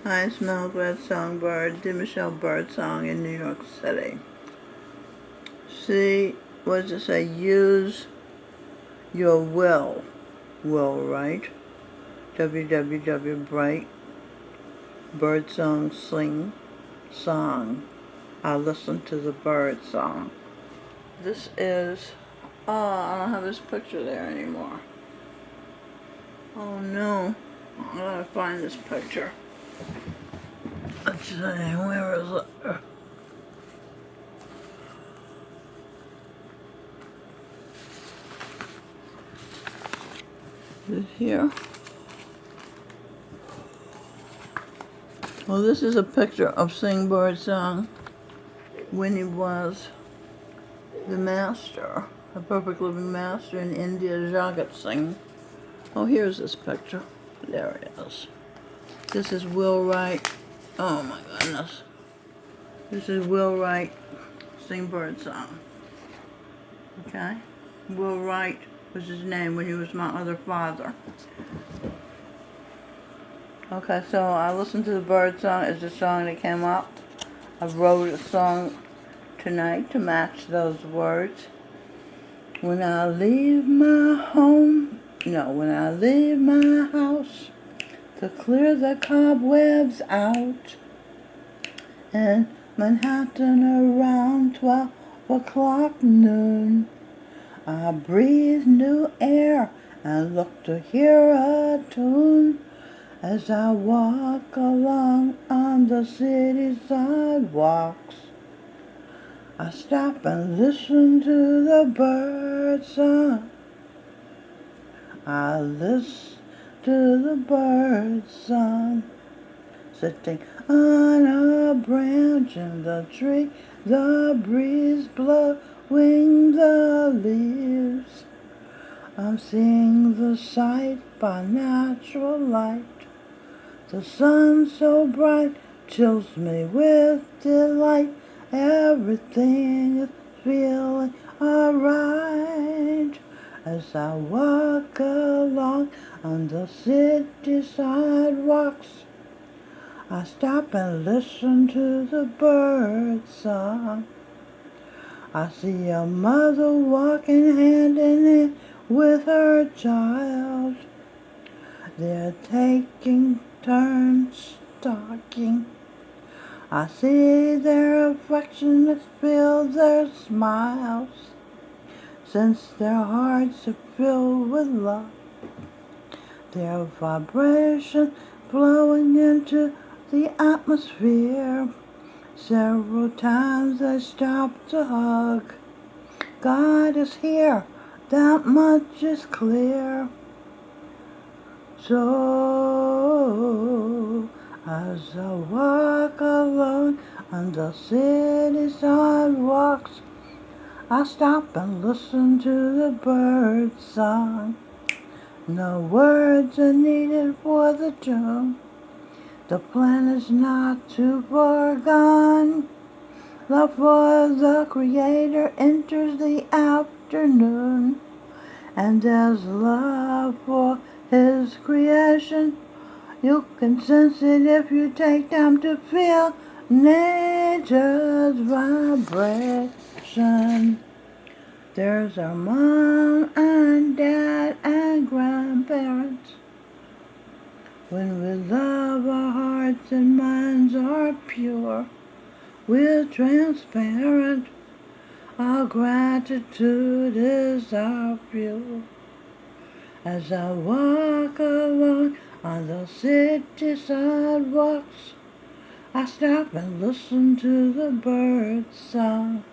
I smell red songbird, Michelle Birdsong in New York City. See, what does it say? Use your will, right? www.bright Birdsong sing song. I listen to the bird song. This is, I don't have this picture there anymore. Oh no, I gotta find this picture. Let's see, where is it? Is it here? Well, this is a picture of Sing Birdsong when he was the master, the perfect living master in India, Jagat Singh. Oh, here's this picture. There it is. This is Will Wright. Oh my goodness. This is Will Wright, Sing Birdsong. Okay? Will Wright was his name when he was my other father. Okay, so I listened to the Birdsong. It's a song that came up. I wrote a song tonight to match those words. When I leave my house to clear the cobwebs out, in Manhattan around 12 o'clock noon, I breathe new air and look to hear a tune as I walk along on the city sidewalks. I stop and listen to the birdsong. I listen to the birdsong. Sitting on a branch in the tree, the breeze blowing the leaves. I'm seeing the sight by natural light. The sun so bright chills me with delight. Everything is feeling alright as I walk along on the city sidewalks. I stop and listen to the birdsong. I see a mother walking hand in hand with her child. They're taking turns talking. I see their affectionate feel their smiles, since their hearts are filled with love. Their vibration flowing into the atmosphere. Several times I stop to hug. God is here, that much is clear. So, as I walk alone on the city sidewalks, I stop and listen to the birdsong. No words are needed for the tune. The plan is not too far gone. Love for the Creator enters the afternoon, and there's love for His creation. You can sense it if you take time to feel nature's vibration. There's our mom and dad and grandparents. When we love, our hearts and minds are pure. We're transparent. Our gratitude is our fuel. As I walk along on the city sidewalks, I stop and listen to the birdsong.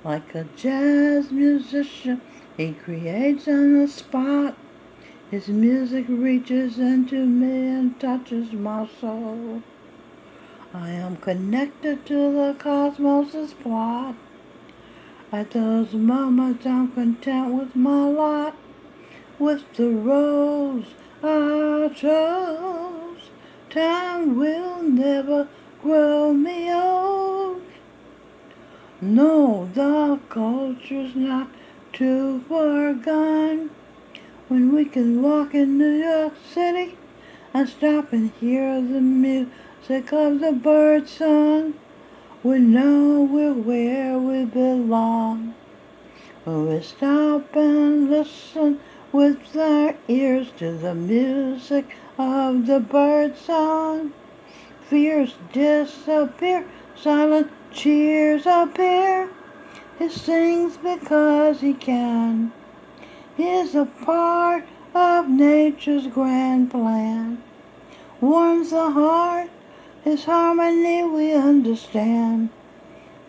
Like a jazz musician, he creates on the spot. His music reaches into me and touches my soul. I am connected to the cosmos' plot. At those moments I'm content with my lot. With the rose I chose, time will never grow me old. No, the culture's not too far gone when we can walk in New York City and stop and hear the music of the birdsong. We know we're where we belong. When we stop and listen with our ears to the music of the birdsong, fears disappear, silent cheers appear. He sings because he can. He's a part of nature's grand plan. Warms the heart, his harmony we understand.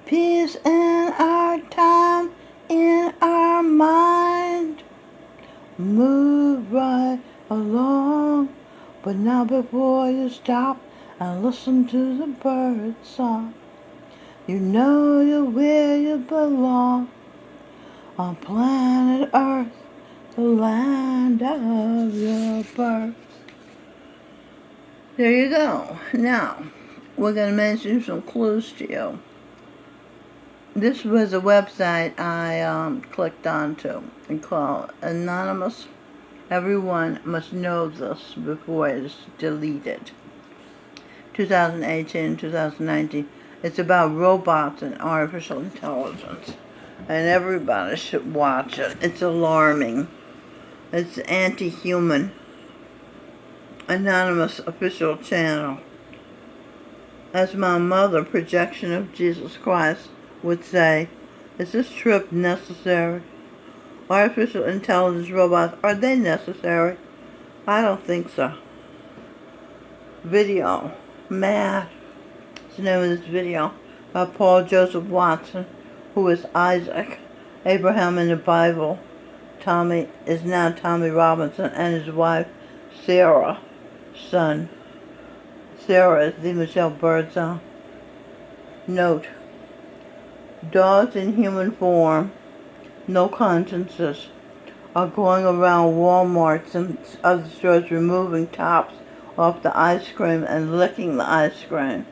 Peace in our time, in our mind. Move right along. But now before you stop and listen to the bird song, you know you're where you belong. On planet Earth, the land of your birth. There you go. Now, we're going to mention some clues to you. This was a website I clicked onto and called Anonymous. Everyone must know this before it's deleted. 2018, 2019. It's about robots and artificial intelligence. And everybody should watch it. It's alarming. It's anti-human. Anonymous official channel. As my mother, projection of Jesus Christ, would say, is this trip necessary? Artificial intelligence robots, are they necessary? I don't think so. Video. Mad. That's the name of this video. By Paul Joseph Watson, who is Isaac, Abraham in the Bible. Tommy is now Tommy Robinson, and his wife, Sarah, son. Sarah is the Michelle Birdsong. Note. Dogs in human form, no consciences, are going around Walmarts and other stores removing tops off the ice cream and licking the ice cream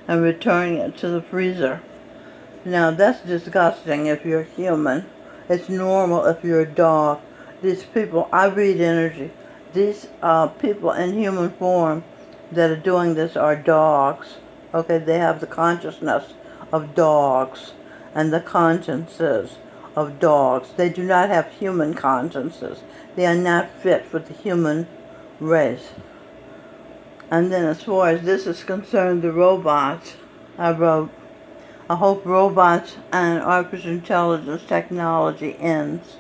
and returning it to the freezer. Now that's disgusting if you're human. It's normal if you're a dog. These people, I read energy. These people in human form that are doing this are dogs. Okay, they have the consciousness of dogs and the consciences of dogs. They do not have human consciences. They are not fit for the human race. And then as far as this is concerned, the robots, I wrote, I hope robots and artificial intelligence technology ends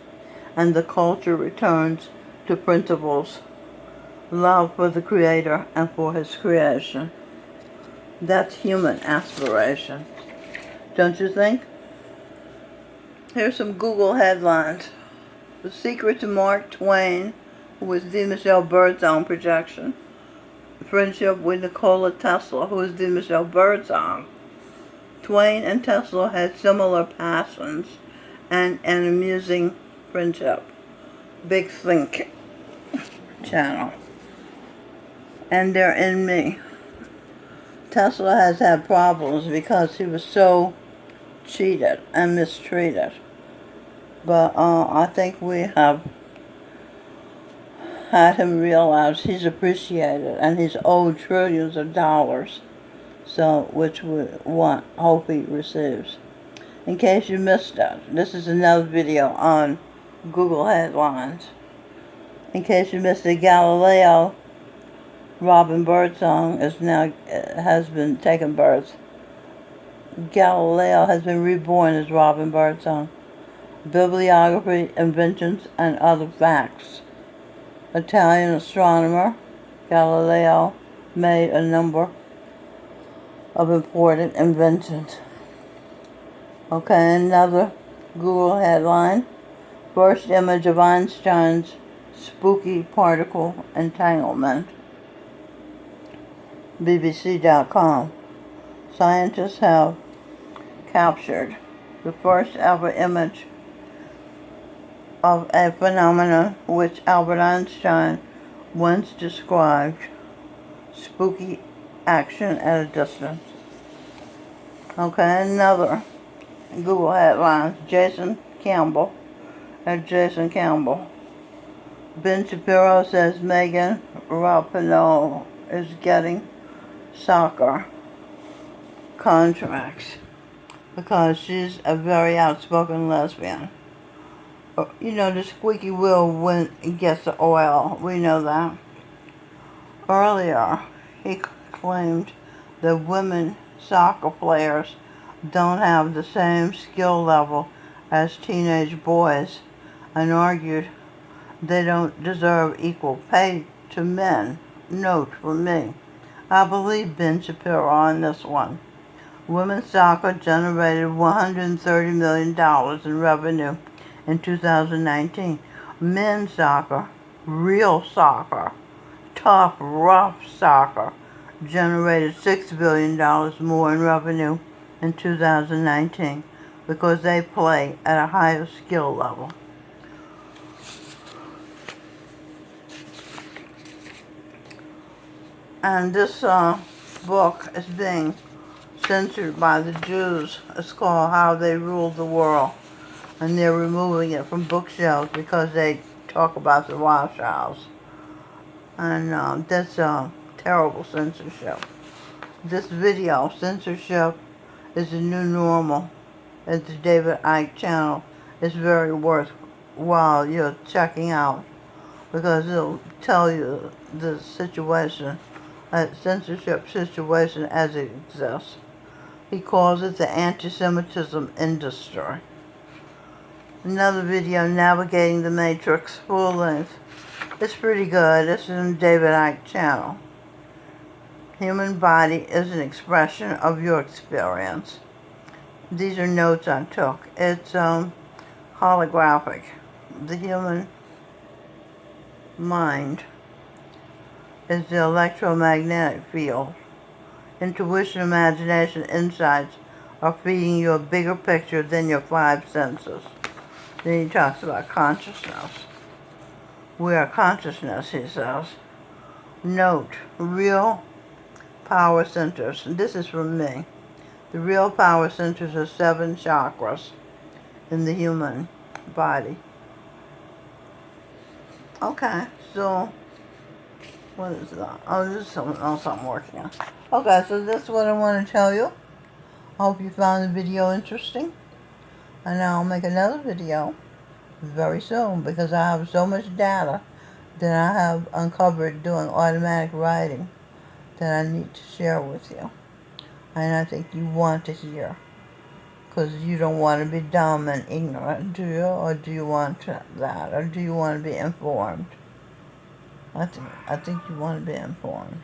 and the culture returns to principles, love for the Creator and for His creation. That's human aspiration. Don't you think? Here's some Google headlines. The secret to Mark Twain, who was the Michelle Birdsong projection. Friendship with Nikola Tesla, who is the Michelle Birdsong. Twain and Tesla had similar passions and an amusing friendship. Big Think channel. And they're in me. Tesla has had problems because he was so cheated and mistreated. But I think we have had him realize he's appreciated and he's owed trillions of dollars, so which we hope he receives. In case you missed it, this is another video on Google headlines. In case you missed it, Galileo, Robin Birdsong has been taking birds. Galileo has been reborn as Robin Birdsong. Bibliography, inventions, and other facts. Italian astronomer Galileo made a number of important inventions. Okay, another Google headline. First image of Einstein's spooky particle entanglement. BBC.com. Scientists have captured the first ever image of a phenomenon which Albert Einstein once described, spooky action at a distance. Okay, another Google headlines. Jason Campbell. Ben Shapiro says Megan Rapinoe is getting soccer contracts because she's a very outspoken lesbian. You know, the squeaky wheel gets the oil. We know that. Earlier, he claimed that women soccer players don't have the same skill level as teenage boys and argued they don't deserve equal pay to men. Note from me. I believe Ben Shapiro on this one. Women's soccer generated $130 million in revenue in 2019. Men's soccer, real soccer, tough, rough soccer, generated $6 billion more in revenue in 2019 because they play at a higher skill level. And this book is being censored by the Jews. It's called How They Ruled the World. And they're removing it from bookshelves because they talk about the Rothschilds. And that's terrible censorship. This video, censorship, is the new normal. At the David Icke channel. It's very worthwhile you're checking out because it'll tell you the situation, censorship situation as it exists. He calls it the anti-Semitism industry. Another video, Navigating the Matrix, full length. It's pretty good. It's in David Icke channel. Human body is an expression of your experience. These are notes I took. It's holographic. The human mind is the electromagnetic field. Intuition, imagination, insights are feeding you a bigger picture than your five senses. Then he talks about consciousness. We are consciousness, he says. Note, real power centers. This is from me. The real power centers are 7 chakras in the human body. Okay, so what is that? Oh, this is something else I'm working on. Okay, so that's what I want to tell you. I hope you found the video interesting. And I'll make another video very soon because I have so much data that I have uncovered doing automatic writing that I need to share with you. And I think you want to hear. Because you don't want to be dumb and ignorant, do you? Or do you want that? Or do you want to be informed? I think you want to be informed.